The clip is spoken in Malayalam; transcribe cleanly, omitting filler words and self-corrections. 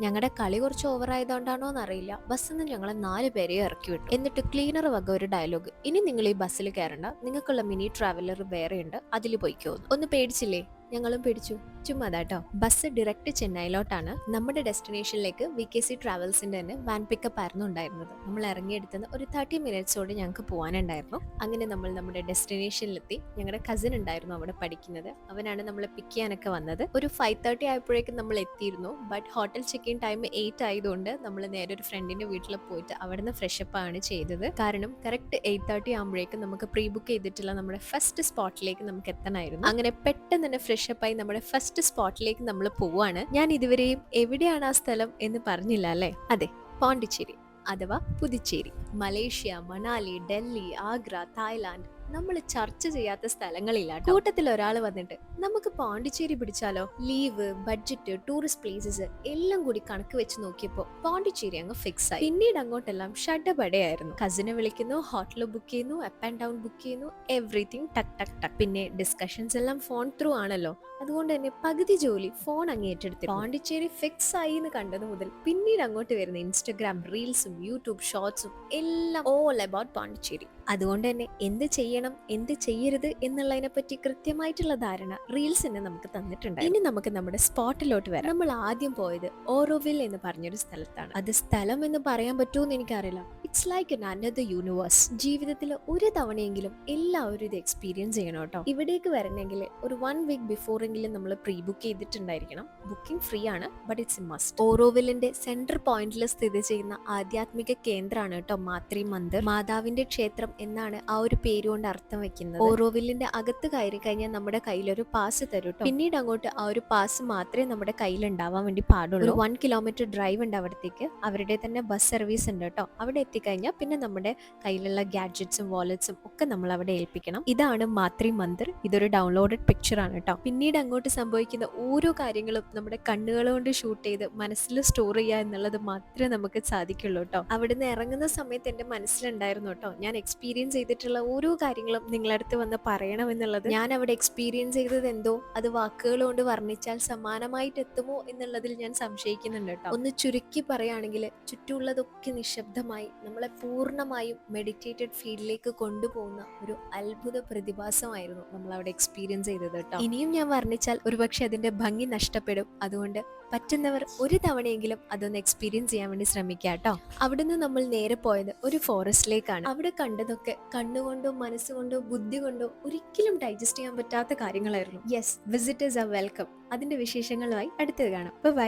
ഞങ്ങളുടെ കളി കുറച്ച് ഓവറായതുകൊണ്ടാണോ എന്നറിയില്ല, ബസ്സിൽ നിന്ന് ഞങ്ങളെ 4 പേരെയും ഇറക്കി വിട്ടു. എന്നിട്ട് ക്ലീനർ വക ഒരു ഡയലോഗ്: ഇനി നിങ്ങൾ ഈ ബസ്സിൽ കയറണ്ട, നിങ്ങൾക്കുള്ള മിനി ട്രാവലർ വേറെയുണ്ട്, അതിൽ പോയിക്കോന്ന്. ഒന്ന് പേടിച്ചില്ലേ? ഞങ്ങളും പേടിച്ചു. ചുമ്മാതാട്ടോ. ബസ് ഡയറക്റ്റ് ചെന്നൈയിലോട്ടാണ്. നമ്മുടെ ഡെസ്റ്റിനേഷനിലേക്ക് VKC ട്രാവൽസിന്റെ തന്നെ വാൻ പിക്കപ്പ് ആയിരുന്നു ഉണ്ടായിരുന്നത്. നമ്മൾ ഇറങ്ങിയെടുത്തുന്ന ഒരു 30 മിനിറ്റ്സോട് ഞങ്ങൾക്ക് പോകാനുണ്ടായിരുന്നു. അങ്ങനെ നമ്മൾ നമ്മുടെ ഡെസ്റ്റിനേഷനിലെത്തി. ഞങ്ങളുടെ കസിൻ ഉണ്ടായിരുന്നു അവിടെ പഠിക്കുന്നത്, അവനാണ് നമ്മളെ പിക്ക് ചെയ്യാനൊക്കെ വന്നത്. ഒരു 5:30 ആയപ്പോഴേക്കും നമ്മൾ എത്തിയിരുന്നു. But hotel check in time 8 ആയതുകൊണ്ട് നമ്മൾ നേരെ ഒരു ഫ്രണ്ടിന്റെ വീട്ടിൽ പോയിട്ട് അവിടുന്ന് ഫ്രഷപ്പ് ആണ് ചെയ്തത്. കാരണം കറക്റ്റ് 8:30 ആകുമ്പോഴേക്കും നമുക്ക് പ്രീ ബുക്ക് ചെയ്തിട്ടുള്ള നമ്മുടെ ഫസ്റ്റ് സ്പോട്ടിലേക്ക് നമുക്ക് എത്തണമായിരുന്നു. അങ്ങനെ പെട്ടെന്ന് തന്നെ ഫ്രഷപ്പായി നമ്മുടെ ഫസ്റ്റ് സ്പോട്ടിലേക്ക് നമ്മൾ പോവാണ്. ഞാൻ ഇതുവരെയും എവിടെയാണ് ആ സ്ഥലം എന്ന് പറഞ്ഞില്ല അല്ലേ? അതെ, പോണ്ടിച്ചേരി അഥവാ പുതുച്ചേരി. മലേഷ്യ, മണാലി, ഡൽഹി, ആഗ്ര, തായ്ലാന്റ്, നമ്മൾ ചർച്ച ചെയ്യാത്ത സ്ഥലങ്ങളില്ല. കൂട്ടത്തിൽ ഒരാൾ വന്നിട്ട് നമുക്ക് പോണ്ടിച്ചേരി പിടിച്ചാലോ? ലീവ്, ബഡ്ജറ്റ്, ടൂറിസ്റ്റ് പ്ലേസസ് എല്ലാം കൂടി കണക്ക് വെച്ച് നോക്കിയപ്പോ പോണ്ടിച്ചേരി അങ്ങ് ഫിക്സ് ആയി. പിന്നീട് അങ്ങോട്ടെല്ലാം ഷഡപടയായിരുന്നു. കസിനെ വിളിക്കുന്നു, ഹോട്ടൽ ബുക്ക് ചെയ്യുന്നു, അപ്പ് ആൻഡ് ഡൗൺ ബുക്ക് ചെയ്യുന്നു, എവറിത്തിങ് ടക്ക് ടക്ക് ടക്ക്. പിന്നെ ഡിസ്കഷൻസ് എല്ലാം ഫോൺ ത്രൂ ആണല്ലോ, അതുകൊണ്ട് തന്നെ പകുതി ജോലി ഫോൺ അങ്ങ് ഏറ്റെടുത്തു. പോണ്ടിച്ചേരി ഫിക്സ് ആയി എന്ന് കണ്ടത് മുതൽ പിന്നീട് അങ്ങോട്ട് വരുന്ന ഇൻസ്റ്റഗ്രാം റീൽസും യൂട്യൂബ് ഷോർട്സും എല്ലാം ഓൾ അബൌട്ട് പോണ്ടിച്ചേരി. അതുകൊണ്ട് തന്നെ എന്ത് ചെയ്യണം, എന്ത് ചെയ്യരുത് എന്നുള്ളതിനെ പറ്റി കൃത്യമായിട്ടുള്ള ധാരണ റീൽസ് തന്നെ നമുക്ക് തന്നിട്ടുണ്ട്. ഇനി നമുക്ക് നമ്മുടെ സ്പോട്ടിലോട്ട് വരാം. നമ്മൾ ആദ്യം പോയത് ഓറോവിൽ എന്ന് പറഞ്ഞൊരു സ്ഥലത്താണ്. അത് സ്ഥലം എന്ന് പറയാൻ പറ്റുമെന്ന് എനിക്കറിയില്ല. It's like another universe. ജീവിതത്തിൽ ഒരു തവണയെങ്കിലും എല്ലാവരും ഇത് എക്സ്പീരിയൻസ് ചെയ്യണം കേട്ടോ. ഇവിടേക്ക് വരണമെങ്കിൽ ഒരു 1 വീക്ക് ബിഫോർ എങ്കിലും നമ്മൾ പ്രീ ബുക്ക് ചെയ്തിട്ടുണ്ടായിരിക്കണം. ബുക്കിംഗ് ഫ്രീ ആണ്, ബട്ട് ഇറ്റ്സ് എ മസ്റ്റ്. ഓറോവിലിന്റെ സെൻട്രൽ പോയിന്റിൽ സ്ഥിതി ചെയ്യുന്ന ആധ്യാത്മിക കേന്ദ്രമാണ് കേട്ടോ മാത്രി മന്ദിർ. മാതാവിന്റെ ക്ഷേത്രം എന്നാണ് ആ ഒരു പേര് കൊണ്ട് അർത്ഥം വെക്കുന്നത്. ഓറോവിലിന്റെ അകത്ത് കയറി കഴിഞ്ഞാൽ നമ്മുടെ കയ്യിലൊരു പാസ് തരും കേട്ടോ. പിന്നീട് അങ്ങോട്ട് ആ ഒരു പാസ് മാത്രമേ നമ്മുടെ കയ്യിൽ ഉണ്ടാവാൻ വേണ്ടി പാടുള്ളൂ. 1 കിലോമീറ്റർ ഡ്രൈവ് ഉണ്ട് അവിടത്തേക്ക്. അവരുടെ തന്നെ ബസ് സർവീസ് ഉണ്ട് കേട്ടോ. അവിടെ എത്തിക്കഴിഞ്ഞാൽ പിന്നെ നമ്മുടെ കയ്യിലുള്ള ഗാഡ്ജറ്റ്സും വാലറ്റ്സും ഒക്കെ നമ്മൾ അവിടെ ഏൽപ്പിക്കണം. ഇതാണ് മാത്രി മന്ദിർ. ഇതൊരു ഡൗൺലോഡഡ് പിക്ചർ ആണ് കേട്ടോ. പിന്നീട് അങ്ങോട്ട് സംഭവിക്കുന്ന ഓരോ കാര്യങ്ങളും നമ്മുടെ കണ്ണുകൾ കൊണ്ട് ഷൂട്ട് ചെയ്ത് മനസ്സിൽ സ്റ്റോർ ചെയ്യുക എന്നുള്ളത് മാത്രമേ നമുക്ക് സാധിക്കുള്ളൂ കേട്ടോ. അവിടുന്ന് ഇറങ്ങുന്ന സമയത്ത് എന്റെ മനസ്സിലുണ്ടായിരുന്നു കേട്ടോ, ഞാൻ എക്സ്പീരിയൻസ് ചെയ്തിട്ടുള്ള ഓരോ കാര്യങ്ങളും നിങ്ങളടുത്ത് വന്ന് പറയണം എന്നുള്ളത്. ഞാൻ അവിടെ എക്സ്പീരിയൻസ് ചെയ്തത് എന്തോ അത് വാക്കുകൾ കൊണ്ട് വർണ്ണിച്ചാൽ സമാനമായിട്ട് എത്തുമോ എന്നുള്ളതിൽ ഞാൻ സംശയിക്കുന്നുണ്ട് കേട്ടോ. ഒന്ന് ചുരുക്കി പറയുകയാണെങ്കിൽ ചുറ്റുമുള്ളതൊക്കെ നിശബ്ദമായി നമ്മളെ പൂർണ്ണമായും മെഡിറ്റേറ്റഡ് ഫീൽഡിലേക്ക് കൊണ്ടുപോകുന്ന ഒരു അത്ഭുത പ്രതിഭാസമായിരുന്നു നമ്മൾ അവിടെ എക്സ്പീരിയൻസ് ചെയ്തത് കേട്ടോ. ഇനിയും ഞാൻ വർണ്ണിച്ചാൽ ഒരുപക്ഷെ അതിന്റെ ഭംഗി നഷ്ടപ്പെടും. അതുകൊണ്ട് പറ്റുന്നവർ ഒരു തവണയെങ്കിലും അതൊന്ന് എക്സ്പീരിയൻസ് ചെയ്യാൻ വേണ്ടി ശ്രമിക്കുക കേട്ടോ. അവിടുന്ന് നമ്മൾ നേരെ പോയത് ഒരു ഫോറസ്റ്റിലേക്കാണ്. അവിടെ കണ്ടതൊക്കെ കണ്ണുകൊണ്ടോ മനസ്സുകൊണ്ടോ ബുദ്ധി കൊണ്ടോ ഒരിക്കലും ഡൈജസ്റ്റ് ചെയ്യാൻ പറ്റാത്ത കാര്യങ്ങളായിരുന്നു. Yes, visitors are welcome. അതിന്റെ വിശേഷങ്ങളുമായി അടുത്തത് കാണാം. ബൈ.